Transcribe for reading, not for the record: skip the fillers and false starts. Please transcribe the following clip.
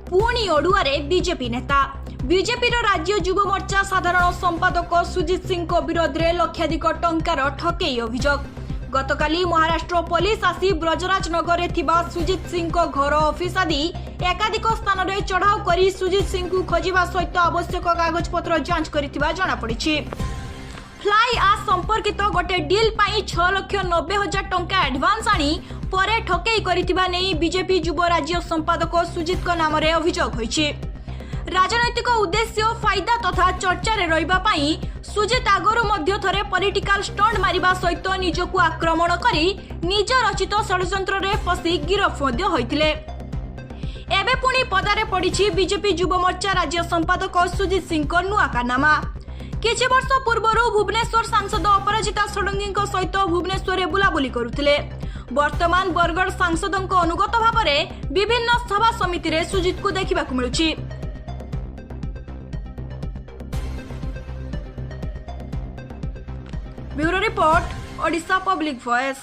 पुणी ओडुआरे बीजेपी नेता बीजेपी राज्य युव मोर्चा साधारण संपादक सुजित सिंह विरोध में लक्षाधिक टंकार ठकई अभियोग। गतकाली महाराष्ट्र पुलिस आसी ब्रजराज नगर में सुजित सिंह घर ऑफिस आदि एकाधिक स्थान में चढ़ाऊ कर सुजित सिंह को खोजा सहित आवश्यक कागजपत्र जांच करिथिबा जणा पड़िछि। फ्लाई आश संपर्कित गोटे डील पाई 6,90,000 टंका एडवांस आनी परे ठकई करिथिबा नै बीजेपी युव राज्य संपादक सुजित नाम रे अभियोग होइछि। राजनैतिक उद्देश्य फायदा तथा चर्चा रे रहिबा पाई सुजित आगरु मध्य थरे पॉलिटिकल स्टंट मारिबा सहित निजकु आक्रमण करी निज रचित षड्यंत्र रे फसी गिरफ मध्य होइतिले। एबे पुणी पदारे पड़िछि बीजेपी युव मोर्चा राज्य संपादक सुजित सिंह नुआ कारनामा। किछि वर्ष पूर्वरु भुवनेश्वर सांसद अपराजिता षडंगी सहित भुवनेश्वर रे बुलाबुली करुथिले। वर्तमान बरगढ़ सांसदक अनुगत भावरे विभिन्न सभा समिति रे सुजित को देखिबाकु मिलुछि। Bureau report Odisha public voice.